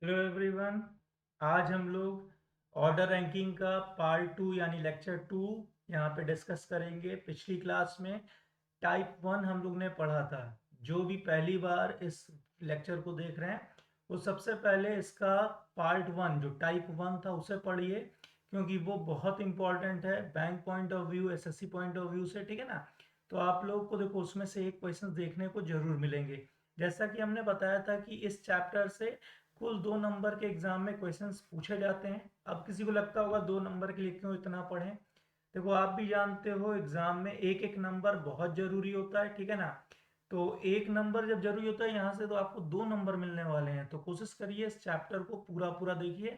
Hello everyone. आज हम लोग ऑर्डर रैंकिंग का पार्ट 2 यानी लेक्चर 2 यहाँ पे डिस्कस करेंगे। पिछली क्लास में टाइप 1 हम लोग ने पढ़ा था। जो भी पहली बार इस लेक्चर को देख रहे हैं वो सबसे पहले इसका पार्ट 1 जो टाइप 1 था उसे पढ़िए, क्योंकि वो बहुत इंपॉर्टेंट है bank point of view, SSC point of view से, ठीक है ना। तो आप लोग को देखो उसमें से एक क्वेश्चन देखने को जरूर मिलेंगे। जैसा कि हमने बताया था कि इस चैप्टर से कुल 2 नंबर के एग्जाम में क्वेश्चंस पूछे जाते हैं। अब किसी को लगता होगा 2 नंबर के लिए क्यों इतना पढ़ें। देखो आप भी जानते हो एग्जाम में एक एक नंबर बहुत जरूरी होता है, ठीक है ना। तो एक नंबर जब जरूरी होता है यहाँ से, तो आपको 2 नंबर मिलने वाले हैं। तो कोशिश करिए इस चैप्टर को पूरा पूरा देखिए।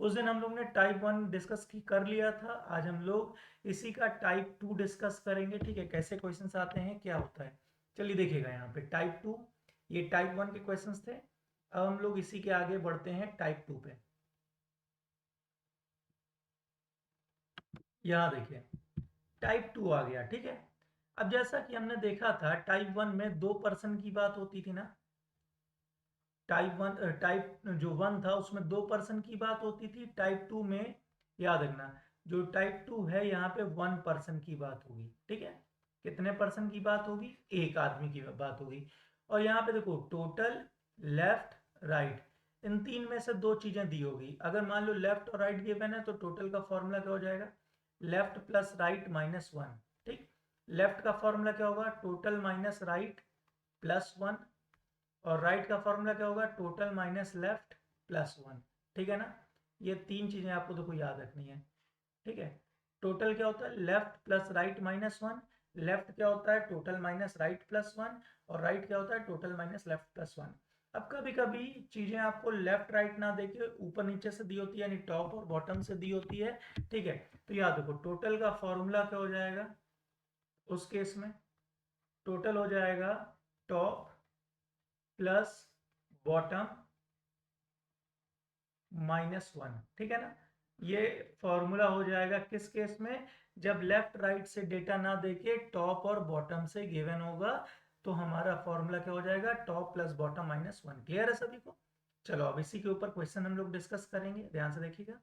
उस दिन हम लोग ने टाइप 1 डिस्कस कर लिया था। आज हम लोग इसी का टाइप 2 डिस्कस करेंगे, ठीक है। कैसे क्वेश्चंस आते हैं, क्या होता है, चलिए देखिएगा। यहाँ पे टाइप 2, ये टाइप 1 के क्वेश्चंस थे। अब हम लोग इसी के आगे बढ़ते हैं टाइप 2 पे। यहाँ देखिए टाइप 2 आ गया, ठीक है। अब जैसा कि हमने देखा था टाइप 1 में 2% की बात होती थी ना। टाइप जो 1 था उसमें 2% की बात होती थी। टाइप 2 में याद रखना, जो टाइप 2 है यहाँ पे 1% की बात होगी, ठीक है। कितने परसेंट की बात होगी? एक आदमी की बात होगी। और यहाँ पे देखो टोटल, लेफ्ट, राइट, इन तीन में से दो चीजें दी होगी। अगर मान लो लेफ्ट और राइट गिवन है तो टोटल का फॉर्मूला क्या हो जाएगा? Left plus right minus one, ठीक। लेफ्ट का फॉर्मूला क्या होगा? Total minus right plus one. और राइट का फॉर्मूला क्या होगा? Total minus left plus one, ठीक है ना। ये तीन चीजें आपको देखो याद रखनी है, ठीक है। टोटल क्या होता है? Left plus right minus one. Left क्या होता है? Total minus right plus one. और राइट क्या होता है? Total minus left plus one. अब कभी कभी चीजें आपको लेफ्ट राइट ना देके ऊपर नीचे से दी होती है, यानी टॉप और बॉटम से दी होती है, ठीक है। तो याद रखो टोटल का फॉर्मूला क्या हो जाएगा उस केस में? टोटल हो जाएगा top plus bottom minus one, ठीक है ना। ये फॉर्मूला हो जाएगा किस केस में? जब लेफ्ट राइट से डेटा ना देके टॉप और बॉटम से गिवन होगा, तो हमारा फॉर्मूला क्या हो जाएगा? Top plus bottom minus one. Clear है सभी को? चलो अब इसी के ऊपर क्वेश्चन हम लोग डिस्कस करेंगे, ध्यान से देखिएगा।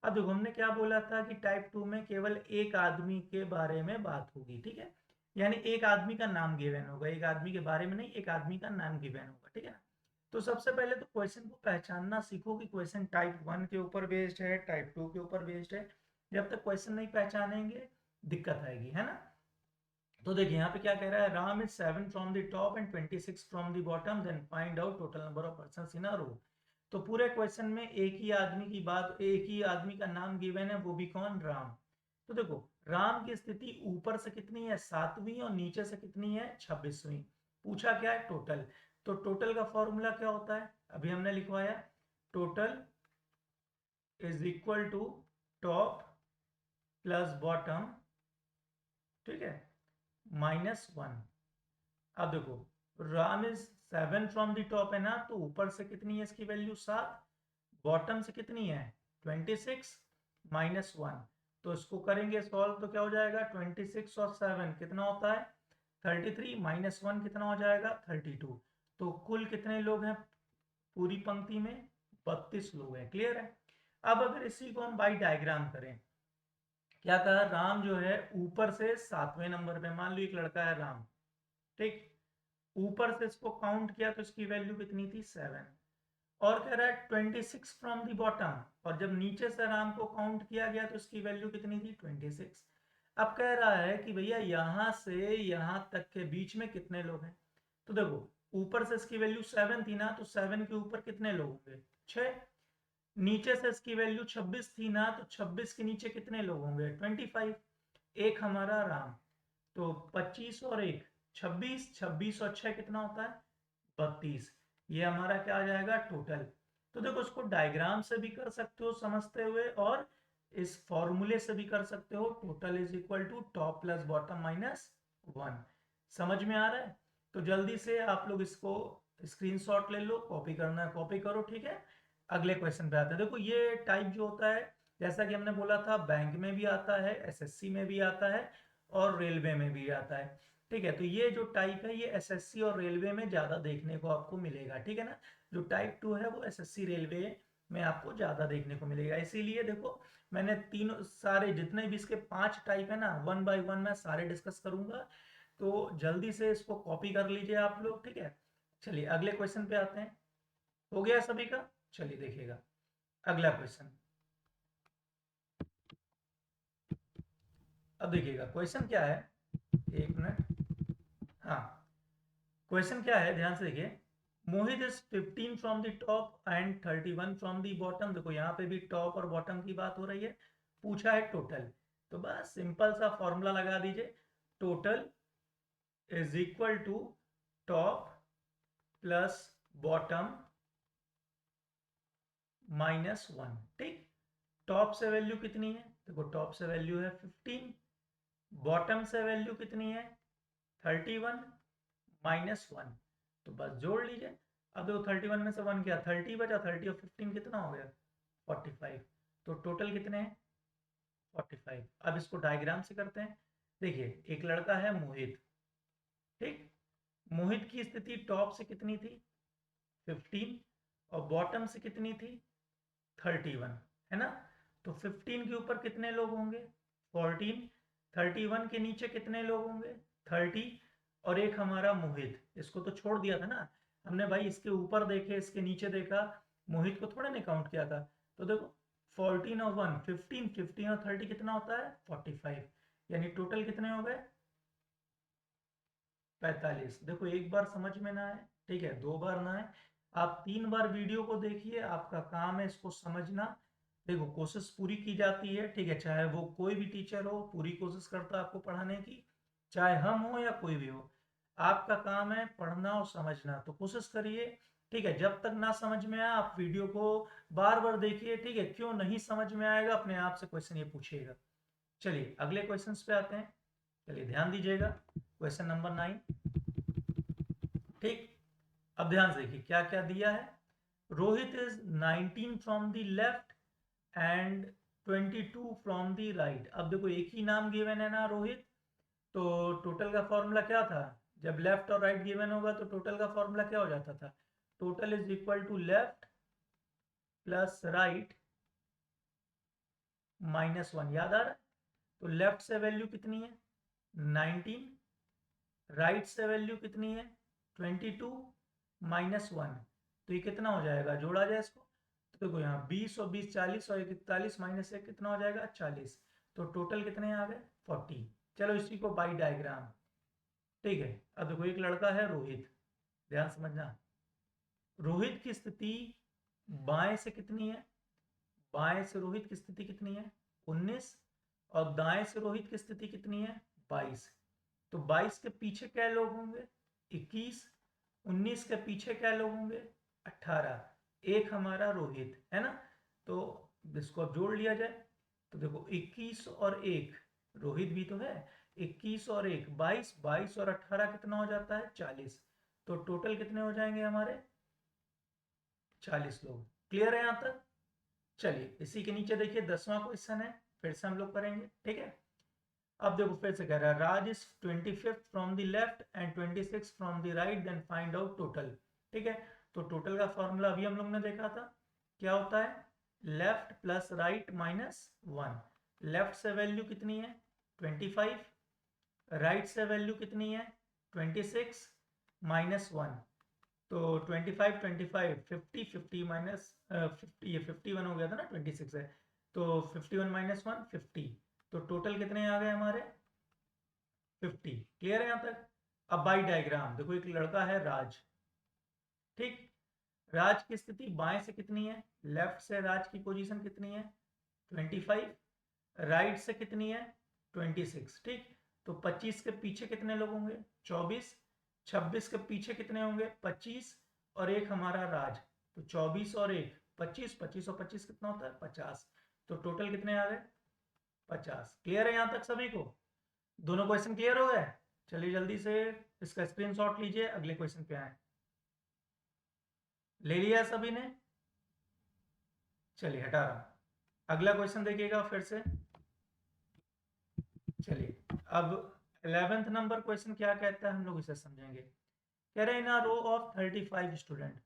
अब देखो हमने क्या बोला था कि टाइप 2 में केवल एक आदमी के बारे में बात होगी, ठीक है। यानी एक आदमी का नाम गिवन होगा, एक आदमी के बारे में नहीं, एक आदमी का नाम गिवन होगा, ठीक है ना। तो सबसे पहले तो क्वेश्चन को पहचानना सीखो कि क्वेश्चन टाइप 1 के ऊपर बेस्ड है, टाइप 2 के ऊपर बेस्ड है। जब तक क्वेश्चन नहीं पहचानेंगे दिक्कत आएगी, है ना। तो देखिए यहाँ पे क्या कह रहा है? Ram is 7 from the top and 26 from the bottom, then find out total number of persons in a row. तो पूरे क्वेश्चन में एक ही आदमी की बात, एक ही आदमी का नाम गिवन है, वो भी कौन? राम। तो देखो राम की स्थिति ऊपर से कितनी है? 7वीं, और नीचे से कितनी है? 26वीं। पूछा क्या है? टोटल। तो टोटल का फॉर्मूला क्या होता है? अभी हमने लिखवाया, total is equal to top plus bottom, ठीक है, माइनस वन। अब देखो Ram is 7 from the top है ना, तो ऊपर से कितनी है इसकी वैल्यू? 7। बॉटम से कितनी है? 26 माइनस वन। तो इसको करेंगे सॉल्व तो क्या हो जाएगा? 26 और 7 कितना होता है? 33, माइनस वन कितना हो जाएगा? 32। तो कुल कितने लोग हैं पूरी पंक्ति में? 32 लोग हैं। क्लियर है? अब अगर इसी को हम बाई डायग्राम करें, क्या कहा? राम जो है ऊपर से 7वें नंबर पे, मान लो एक लड़का है राम, ठीक। ऊपर से इसको काउंट किया तो इसकी वैल्यू कितनी थी? 7। और कह रहा है 26 फ्रॉम दी बॉटम, और जब नीचे से राम को काउंट किया गया तो इसकी वैल्यू कितनी थी? 26। अब कह रहा है कि भैया यहां से यहां तक के बीच में कितने लोग हैं। तो देखो ऊपर से इसकी वैल्यू 7 थी ना, तो 7 के ऊपर कितने लोग होंगे? 6। नीचे से इसकी वैल्यू 26 थी ना, तो 26 के नीचे कितने लोग होंगे? 25। एक हमारा राम, तो 25 और एक 26, 26 और 6 कितना होता है? 32। ये हमारा क्या आ जाएगा? टोटल। तो देखो इसको डायग्राम से भी कर सकते हो समझते हुए, और इस फॉर्मूले से भी कर सकते हो। Total is equal to top plus bottom minus one. समझ में आ रहा है? तो जल्दी से आप लोग इसको स्क्रीनशॉट ले लो, कॉपी करना है कॉपी करो, ठीक है। अगले क्वेश्चन पे आते हैं। देखो ये टाइप जो होता है, जैसा कि हमने बोला था, बैंक में भी आता है, एसएससी में भी आता है, और रेलवे में भी आता है। ठीक है, तो ये जो टाइप है ये एसएससी और रेलवे में ज़्यादा देखने को आपको मिलेगा, ठीक है ना। जो टाइप 2 है वो एसएससी रेलवे में आपको ज़्यादा देखने को मिलेगा। इसीलिए देखो मैंने तीनों सारे जितने भी इसके 5 टाइप है ना, 1 बाय 1 मैं सारे डिस्कस करूंगा, तो जल्दी से इसको कॉपी कर लीजिए आप लोग, ठीक है। चलिए अगले क्वेश्चन पे आते हैं। हो गया सभी का? चलिए देखिएगा अगला क्वेश्चन। अब देखिएगा क्वेश्चन क्या है, एक मिनट। हाँ, क्वेश्चन क्या है ध्यान से देखिए। Mohit is 15 from the top and 31 from the bottom. देखो यहाँ पे भी टॉप और बॉटम की बात हो रही है, पूछा है टोटल, तो बस सिंपल सा फॉर्मूला लगा दीजिए। Total is equal to top plus bottom -1। ठीक, टॉप से वैल्यू कितनी है? देखो टॉप से वैल्यू है 15, बॉटम से वैल्यू कितनी है 31 -1, तो बस जोड़ लीजिए। अब देखो 31 में से 1 गया, 30 बचा, 30 और 15 कितना हो गया 45, तो टोटल कितने हैं 45। अब इसको डायग्राम से करते हैं। देखिए एक लड़का है मोहित, ठीक, मोहित की स्थिति टॉप से कितनी थी 15 और बॉटम से कितनी थी 31, है ना। तो 15 के ऊपर कितने लोग होंगे 14, 31 के नीचे कितने लोग होंगे 30, और एक हमारा मोहित, इसको तो छोड़ दिया था ना हमने भाई, इसके ऊपर देखे इसके नीचे देखा, मोहित को थोड़ा नहीं काउंट किया था। तो देखो 14 और 1 15, 15 और 30 कितना होता है 45, यानी टोटल कितने हो गए 45। देखो एक बार समझ में ना आए, ठीक है, 2 बार ना आए, आप 3 बार वीडियो को देखिए, आपका काम है इसको समझना। देखो कोशिश पूरी की जाती है, ठीक है, चाहे वो कोई भी टीचर हो पूरी कोशिश करता है आपको पढ़ाने की, चाहे हम हो या कोई भी हो, आपका काम है पढ़ना और समझना, तो कोशिश करिए, ठीक है। जब तक ना समझ में आए आप वीडियो को बार बार देखिए, ठीक है, क्यों नहीं समझ में आएगा अपने आप से क्वेश्चन ये पूछिएगा। चलिए अगले क्वेश्चन पे आते हैं। चलिए ध्यान दीजिएगा, क्वेश्चन नंबर 9, ठीक। अब ध्यान से देखिए क्या क्या दिया है। Rohit is 19 from the left and 22 from the right. अब देखो एक ही नाम गिवन है ना रोहित, तो टोटल का फॉर्मूला क्या था, जब लेफ्ट और राइट गिवन होगा तो टोटल का फॉर्मूला क्या हो जाता था, total is equal to left plus right -1। याद आ रहा है? तो लेफ्ट से वैल्यू कितनी है 19, राइट से वैल्यू कितनी है 22 -1, तो ये कितना हो जाएगा, जोड़ा जाए इसको, तो देखो यहाँ 20 और 20 40 और 41 -1 कितना हो जाएगा 40, तो टोटल कितने आ गए 40। चलो इसी को बाई डायग्राम, ठीक है। अब देखो एक लड़का है रोहित, ध्यान समझना, रोहित की स्थिति बाएं से कितनी है, बाएं से रोहित की स्थिति कितनी है 19, और दाएं से रोहित की स्थिति कितनी है 22। तो 22 के पीछे क्या लोग होंगे 21, 19 के पीछे क्या लोग होंगे 18, एक हमारा रोहित है ना। तो इसको अब जोड़ लिया जाए, तो देखो 21 और 1, रोहित भी तो है, 21 और 1 22, 22 और 18 कितना हो जाता है 40, तो टोटल कितने हो जाएंगे हमारे 40 लोग। क्लियर है यहाँ तक? चलिए इसी के नीचे देखिए 10वां क्वेश्चन है, फिर से हम लोग करेंगे, ठीक है। अब देखो फिर से कह रहा है Raj is 25th from the left and 26 from the right, then find out total. ठीक है, तो टोटल का फॉर्मूला अभी हम लोग ने देखा था, क्या होता है लेफ्ट प्लस राइट -1। लेफ्ट से वैल्यू कितनी है 25, राइट से वैल्यू कितनी है 26 -1, तो 25 25 50 50 माइनस 50, ये 51 हो गया था ना 26 है, तो 51 -1 50, तो टोटल कितने आ गए हमारे 50। क्लियर है यहाँ तक? अब बाई डायग्राम देखो एक लड़का है राज, ठीक, राज की स्थिति बाएं से कितनी है, लेफ्ट से राज की पोजीशन कितनी है 25, राइट से कितनी है 26, ठीक। तो 25 के पीछे कितने लोग होंगे 24, 26 के पीछे कितने होंगे 25, और एक हमारा राज, तो 24 और 1 25, 25 और 25 कितना होता है 50, तो टोटल कितने आ गए 50। क्लियर है यहाँ तक सभी को? दोनों क्वेश्चन क्लियर हो गए? चलिए जल्दी से इसका स्क्रीनशॉट लीजिए, अगले क्वेश्चन पे आए। ले लिया सभी ने? चलिए हटा रहा, अगला क्वेश्चन देखिएगा फिर से। चलिए अब 11th नंबर क्वेश्चन क्या कहता है, हम लोग इसे समझेंगे। कह रहे हैं इन अ रो ऑफ 35 स्टूडेंट,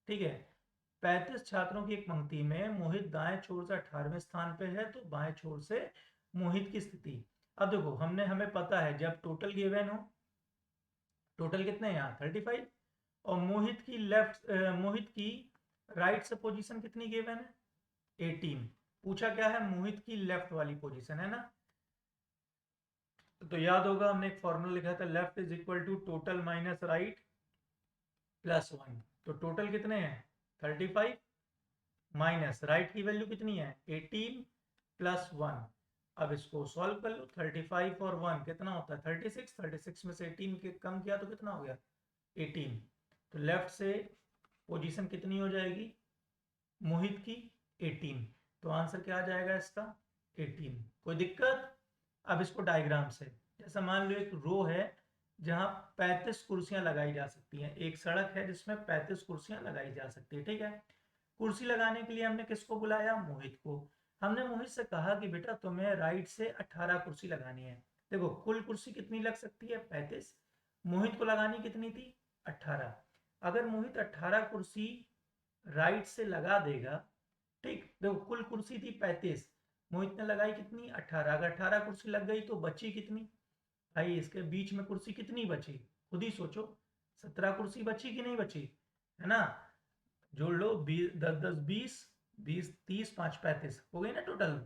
ठीक है, 35 छात्रों की एक पंक्ति में मोहित दाएं छोर से 18वें स्थान पे है, तो बाएं छोर से मोहित की स्थिति। अब देखो हमें पता है जब टोटल गिवन हो, टोटल कितने हैं यहाँ 35, और मोहित की राइट से पोजीशन कितनी गिवन है 18। पूछा क्या है, मोहित की लेफ्ट वाली पोजीशन है ना। तो याद होगा हमने एक फॉर्मूला लिखा था, left is equal to total minus right plus 1। तो टोटल कितने हैं 35 माइनस राइट की वैल्यू कितनी है 18 प्लस 1। अब इसको सॉल्व कर लो, 35 और 1 कितना होता है 36, 36 में से 18 के कम किया तो कितना हो गया 18। तो लेफ्ट से पोजीशन कितनी हो जाएगी मोहित की 18। तो आंसर क्या आ जाएगा इसका 18। कोई दिक्कत। अब इसको डायग्राम से, जैसा मान लो एक रो है जहां 35 कुर्सियां लगाई जा सकती हैं, एक सड़क है जिसमें 35 कुर्सियां लगाई जा सकती है, ठीक है। कुर्सी लगाने के लिए हमने किसको बुलाया मोहित को। हमने मोहित से कहा कि बेटा तुम्हें राइट से 18 कुर्सी लगानी है। देखो कुल कुर्सी कितनी लग सकती है 35, मोहित को लगानी कितनी थी 18। अगर मोहित 18 कुर्सी राइट से लगा देगा, ठीक, देखो कुल कुर्सी थी 35, मोहित ने लगाई कितनी 18। अगर 18 कुर्सी लग गई तो बची कितनी भाई, इसके बीच में कुर्सी कितनी बची खुद ही सोचो, 17 कुर्सी बची कि नहीं बची, है ना। जोड़ लो 20, 10 10 20, 20 30 5 35 हो गई ना टोटल।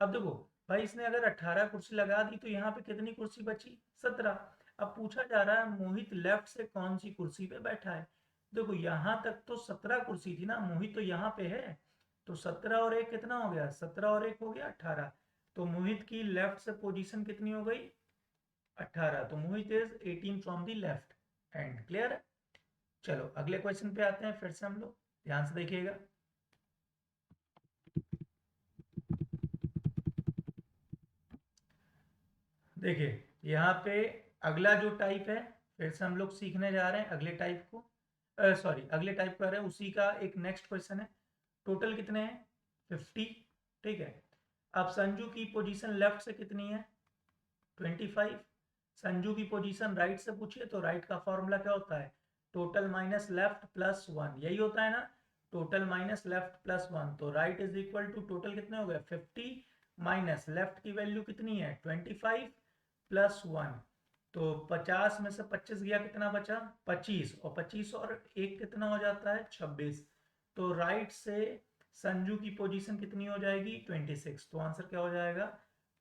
अब देखो भाई इसने अगर 18 कुर्सी लगा दी तो यहाँ पे कितनी कुर्सी बची 17। अब पूछा जा रहा है मोहित लेफ्ट से कौन सी कुर्सी पे बैठा है। देखो यहाँ तक तो 17 कुर्सी थी ना, मोहित तो यहाँ पे है, तो 17 और 1 कितना हो गया 17 और 1 हो गया 18। तो मोहित की लेफ्ट से पोजीशन कितनी हो गई 18। तो Mohit is 18 from the left hand. Clear है। चलो अगले क्वेश्चन पे आते हैं, फिर से हम लोग ध्यान से देखिएगा। देखिए यहाँ पे अगला जो टाइप है, फिर से हम लोग सीखने जा रहे हैं अगले टाइप को, सॉरी अगले टाइप कर रहे हैं, उसी का एक नेक्स्ट क्वेश्चन है। टोटल कितने हैं 50, ठीक है। अब संजू की पोजीशन लेफ्ट से कितनी है 25। संजू की पोजीशन राइट से पूछिए तो राइट का फॉर्मूला क्या होता है टोटल माइनस लेफ्ट प्लस 1, यही होता है ना, टोटल माइनस लेफ्ट प्लस 1। तो right is equal to total कितने हो गए 50 माइनस लेफ्ट की वैल्यू कितनी है 25 प्लस 1। तो 50 में से 25 गया कितना बचा 25, और 25 और 1 कितना हो जाता है 26। तो राइट से संजू की पोजीशन कितनी हो जाएगी 26। तो आंसर क्या हो जाएगा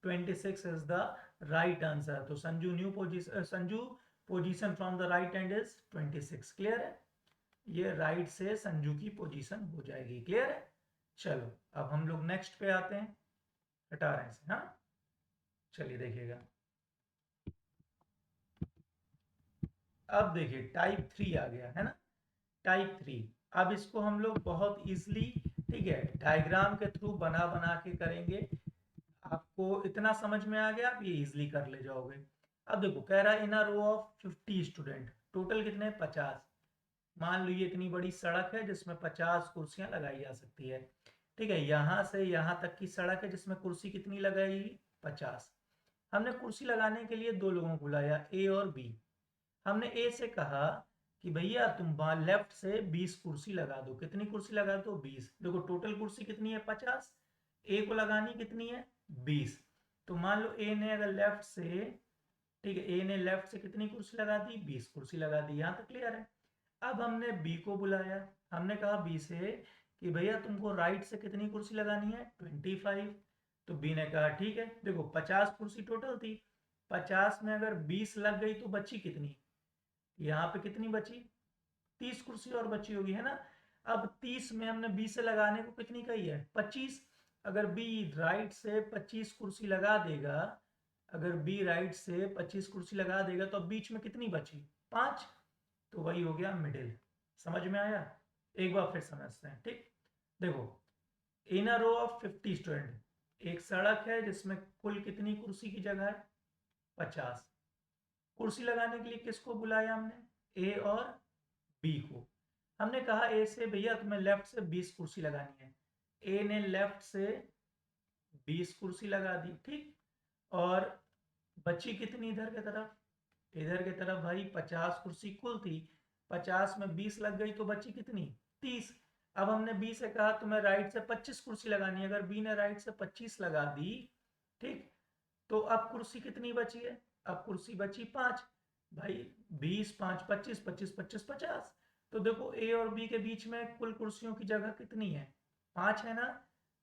26 इज द राइट आंसर। तो Sanju position from the right hand is 26। Clear है, ये राइट से संजू की पोजीशन हो जाएगी। क्लियर है। चलो अब हम लोग नेक्स्ट पे आते हैं, हटा रहे हैं हाँ, चलिए देखिएगा। अब देखिए टाइप 3 आ गया है ना, टाइप 3। अब इसको हम लोग बहुत इजीली, ठीक है, डायग्राम के थ्रू बना बना के करेंगे। आपको इतना समझ में आ गया, आप ये इजीली कर ले जाओगे। अब देखो कह रहा है in a row of 50 student, total कितने 50। मान लो ये इतनी बड़ी सड़क है जिसमें 50 कुर्सियां लगाई जा सकती है, ठीक है। यहां से यहां तक की सड़क है जिसमें कुर्सी कितनी लगाई 50। हमने कुर्सी लगाने के लिए दो लोगों को बुलाया ए और बी। हमने ए से कहा कि भैया तुम लेफ्ट से 20 कुर्सी लगा दो। कितनी कुर्सी लगा दो 20। देखो टोटल कुर्सी कितनी है 50, ए को लगानी कितनी है 20। तो मान लो ए ने अगर लेफ्ट से, ठीक है, ए ने लेफ्ट से कितनी कुर्सी लगा दी 20 कुर्सी लगा दी। यहाँ तक क्लियर है। अब हमने बी को बुलाया, हमने कहा बी से कि भैया तुमको राइट से कितनी कुर्सी लगानी है 25। तो बी ने कहा ठीक है। देखो 50 कुर्सी टोटल थी, 50 में अगर 20 लग गई तो बची कितनी, यहाँ पे कितनी बची 30 कुर्सी और बची होगी, है ना। अब 30 में हमने बी से लगाने को कितनी कही है 25। अगर बी राइट से 25 कुर्सी लगा देगा, अगर बी राइट से 25 कुर्सी लगा देगा तो अब बीच में कितनी बची 5। तो वही हो गया मिडिल। समझ में आया, एक बार फिर समझते हैं, ठीक। देखो इन अ रो ऑफ 50 स्टूडेंट, एक सड़क है जिसमें कुल कितनी कुर्सी की जगह है 50। कुर्सी लगाने के लिए किसको बुलाया हमने ए और बी को। हमने कहा ए से भैया तुम्हें लेफ्ट से 20 कुर्सी लगानी है। ए ने लेफ्ट से 20 कुर्सी लगा दी, ठीक। और बची कितनी इधर की तरफ? इधर की तरफ भाई 50 कुर्सी कुल थी, 50 में 20 लग गई तो बची कितनी? 30। अब हमने बी से कहा तुम्हें राइट से 25 कुर्सी लगानी है, अगर बी ने राइट से 25 लगा दी, ठीक, तो अब कुर्सी कितनी बची है? अब कुर्सी बची 5। भाई 20 5 25, 25 25 50। तो देखो ए और बी के बीच में कुल कुर्सियों की जगह कितनी है? 5 है ना?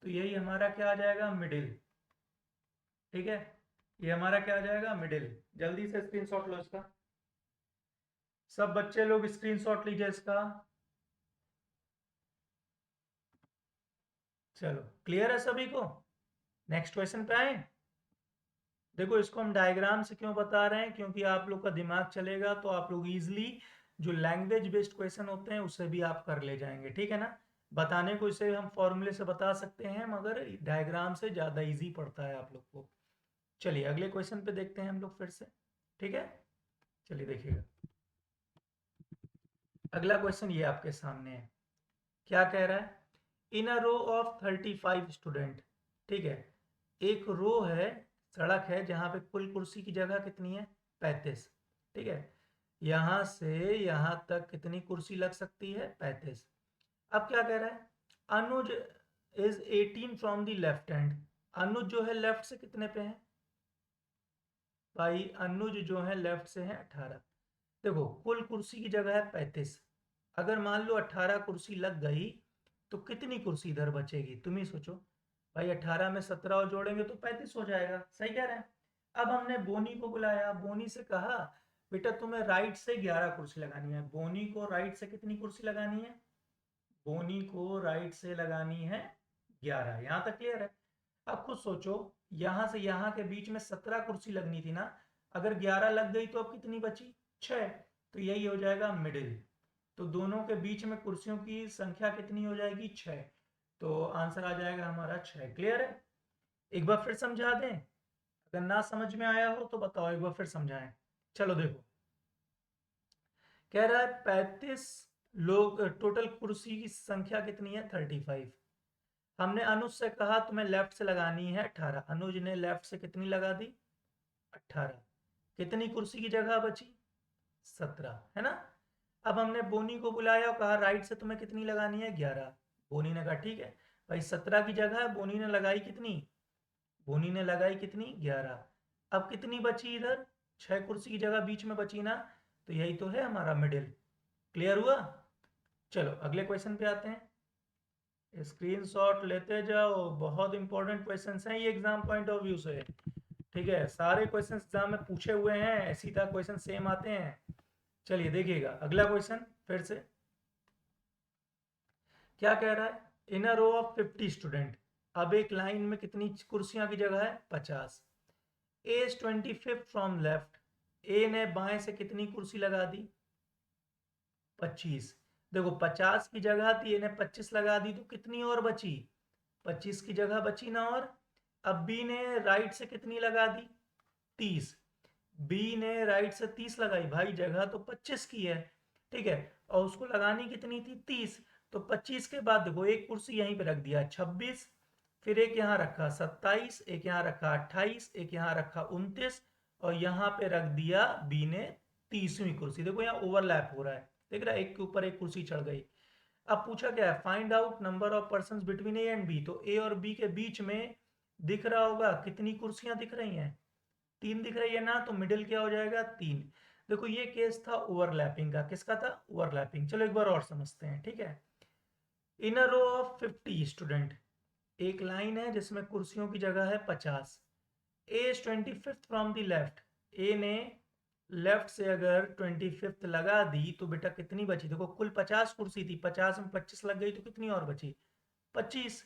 तो यही हमारा क्या आ जाएगा? मिडिल। ठीक है, ये हमारा क्या आ जाएगा? मिडिल। जल्दी से स्क्रीनशॉट लो इसका, सब बच्चे लोग स्क्रीनशॉट लीजिए इसका। चलो क्लियर है सभी को? नेक्स्ट क्वेश्चन पे आए। देखो इसको हम डायग्राम से क्यों बता रहे हैं, क्योंकि आप लोग का दिमाग चलेगा तो आप लोग इजिली जो लैंग्वेज बेस्ड क्वेश्चन होते हैं उसे भी आप कर ले जाएंगे, ठीक है ना? बताने को इसे हम फॉर्मूले से बता सकते हैं मगर डायग्राम से ज़्यादा इजी पड़ता है आप लोग को। चलिए अगले क्वेश्चन पे देखते हैं हम लोग फिर से, ठीक है? चलिए देखिएगा, अगला क्वेश्चन ये आपके सामने है। क्या कह रहा है? In a row of 35 student, ठीक है, एक रो है, सड़क है जहाँ पे कुल कुर्सी की जगह कितनी है? 35। ठीक है, यहाँ से यहाँ तक कितनी कुर्सी लग सकती है? 35। अब क्या कह रहा है? Anuj is 18 from the left hand. Anuj जो है लेफ्ट से कितने पे है? भाई अनुज जो है लेफ्ट से है 18। देखो कुल कुर्सी की जगह है 35, अगर मान लो 18 कुर्सी लग गई तो कितनी कुर्सी इधर बचेगी? तुम ही सोचो। भाई 18 में 17 और जोड़ेंगे तो 35 हो जाएगा, सही कह रहे हैं। अब हमने बोनी को बुलाया, बोनी से कहा बेटा तुम्हें राइट से 11 कुर्सी लगानी है। बोनी को राइट से कितनी कुर्सी लगानी है? बोनी को राइट से लगानी है 11। यहाँ तक क्लियर है? अब खुद सोचो, यहाँ से यहाँ के बीच में 17 कुर्सी लगनी थी ना, अगर 11 लग गई तो अब कितनी बची? 6। तो यही हो जाएगा मिडिल। तो दोनों के बीच में कुर्सियों की संख्या कितनी हो जाएगी? 6। तो आंसर आ जाएगा हमारा 6। क्लियर है? एक बार फिर समझा दें, अगर ना समझ में आया हो तो बताओ, एक बार फिर समझाएं। चलो देखो, कह रहा है 35 लोग, टोटल कुर्सी की संख्या कितनी है? 35। हमने अनुज से कहा तुम्हें लेफ्ट से लगानी है 18, अनुज ने लेफ्ट से कितनी लगा दी? 18। कितनी कुर्सी की जगह बची? 17, है ना? अब हमने बोनी को बुलाया और कहा राइट से तुम्हें कितनी लगानी है? 11। बोनी ने कहा ठीक है। भाई 17 की जगह बोनी ने लगाई कितनी? बोनी ने लगाई कितनी? 11। अब कितनी बची इधर? 6 कुर्सी की जगह बीच में बची ना, तो यही तो है हमारा मिडिल। क्लियर हुआ? चलो अगले क्वेश्चन पे आते हैं, स्क्रीनशॉट लेते जाओ, बहुत इंपॉर्टेंट क्वेश्चंस हैं ये एग्जाम पॉइंट ऑफ व्यू से। ठीक है, सारे क्वेश्चन एग्जाम में पूछे हुए हैं, इसी तरह क्वेश्चन सेम आते हैं। चलिए देखिएगा अगला क्वेश्चन फिर से। क्या कह रहा है? In a row of 50 student, अब एक लाइन में कितनी कुर्सियां की जगह है? 50। A is 25 from left, A ने बाएं से कितनी कुर्सी लगा दी? 25। देखो 50 की जगह थी, ए ने 25 लगा दी तो कितनी और बची? 25 की जगह बची ना और। अब बी ने राइट से कितनी लगा दी? 30। बी ने राइट से 30 लगाई, भाई जगह तो 25 की है, ठीक है, और उसको लगानी कितनी थी? 30। तो 25 के बाद देखो एक कुर्सी यहीं पे रख दिया 26, फिर एक यहाँ रखा 27, एक यहाँ रखा 28, एक यहाँ रखा 29, और यहाँ पे रख दिया बी ने 30वीं कुर्सी। देखो यहाँ ओवरलैप हो रहा है, देख रहा है, एक के ऊपर एक कुर्सी चढ़ गई। अब पूछा क्या है? Find out number of person between A and B. तो ए और बी के बीच में दिख रहा होगा कितनी कुर्सियां दिख रही हैं? 3 दिख रही है ना, तो मिडिल क्या हो जाएगा? 3। देखो ये केस था ओवरलैपिंग का, किसका था? ओवरलैपिंग। चलो एक बार और समझते हैं, ठीक है। In a row of 50 student, एक लाइन है जिसमें कुर्सियों की जगह है 50। A is 25th from the left, A ने लेफ्ट से अगर 25th लगा दी तो बेटा कितनी बची? देखो कुल 50 कुर्सी थी, 50 में 25 लग गई तो कितनी और बची? 25।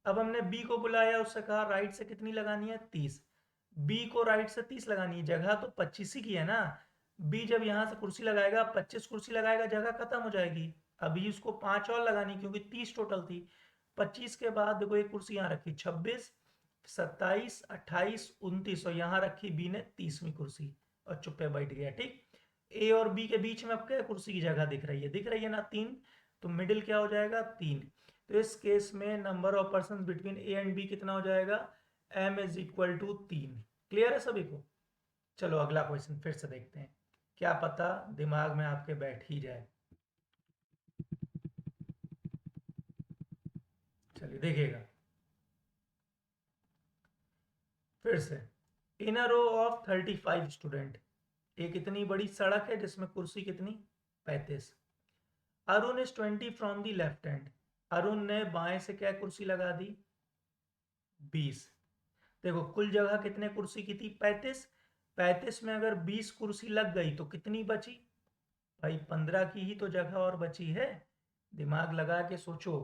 अब हमने बी को बुलाया, उससे कहा राइट से कितनी लगानी है? 30। बी को राइट से 30 लगानी है, जगह तो 25 ही की है ना। बी जब यहाँ से कुर्सी लगाएगा, 25 कुर्सी लगाएगा, जगह खत्म हो जाएगी। अभी उसको 5 और लगानी क्योंकि 30 टोटल थी। 25 के बाद देखो एक कुर्सी यहाँ रखी 26, 27, 28, 29, और यहाँ रखी बी ने 30वीं कुर्सी और चुप्पे बैठ गया, ठीक। ए और बी के बीच में अब क्या कुर्सी की जगह दिख रही है? दिख रही है ना, 3। तो मिडिल क्या हो जाएगा? 3। तो इस केस में number of person between A and B कितना हो जाएगा? m is equal to 3। Clear है सभी को? चलो अगला क्वेश्चन फिर से देखते हैं, क्या पता दिमाग में आपके बैठ ही जाए। चलिए देखिएगा फिर से। इन अ रो ऑफ 35 स्टूडेंट, एक इतनी बड़ी सड़क है जिसमें कुर्सी कितनी, 35। Arun is 20 from the left hand, Arun ने बाएं से क्या कुर्सी लगा दी, 20। देखो कुल जगह कितने कुर्सी की थी, 35। 35 में अगर 20 कुर्सी लग गई तो कितनी बची, भाई 15 की ही तो जगह और बची है। दिमाग लगा के सोचो,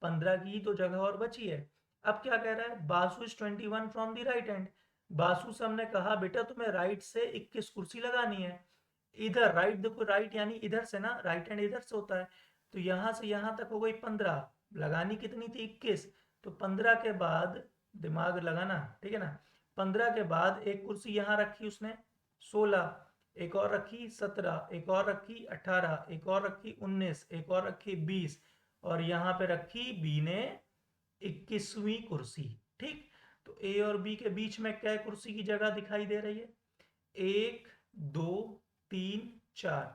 15 की ही तो जगह और बची है। अब क्या कह रहा है, Basu is 21 from the right hand. Basu से हमने कहा बेटा तुम्हें राइट से 21 कुर्सी लगानी है। इधर राइट देखो, राइट यानी इधर से ना, राइट हैंड इधर से होता है, तो यहां से यहां तक हो गई 15, लगानी कितनी थी 21। तो 15 के बाद, दिमाग लगाना ठीक है ना, 15 के बाद एक कुर्सी यहां रखी उसने 16, एक और रखी 17, एक और रखी 18, एक और रखी 19, एक और रखी 20, और यहाँ पे रखी बी ने 21वीं कुर्सी। ठीक, तो ए और बी के बीच में क्या कुर्सी की जगह दिखाई दे रही है, 1 2 3 4,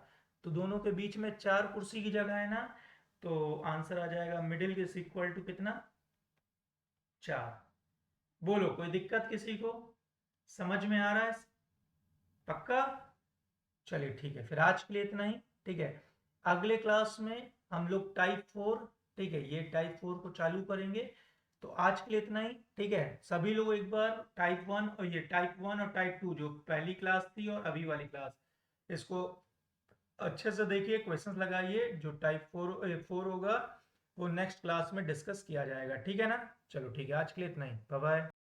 तो दोनों के बीच में 4 कुर्सी की जगह है ना, तो आंसर आ जाएगा मिडिल इज इक्वल टू कितना, 4। बोलो कोई दिक्कत किसी को, समझ में आ रहा है, पक्का। चलिए ठीक है, फिर आज के लिए इतना ही। ठीक है, अगले क्लास में हम लोग टाइप 4, ठीक है, ये टाइप 4 को चालू करेंगे। तो आज के लिए इतना ही। ठीक है, सभी लोग एक बार टाइप 1 और ये टाइप 1 और टाइप 2 जो पहली क्लास थी और अभी वाली क्लास, इसको अच्छे से देखिए, क्वेश्चंस लगाइए। जो टाइप 4 होगा वो नेक्स्ट क्लास में डिस्कस किया जाएगा, ठीक है ना। चलो ठीक है, आज के लिए इतना ही, बाय बाय।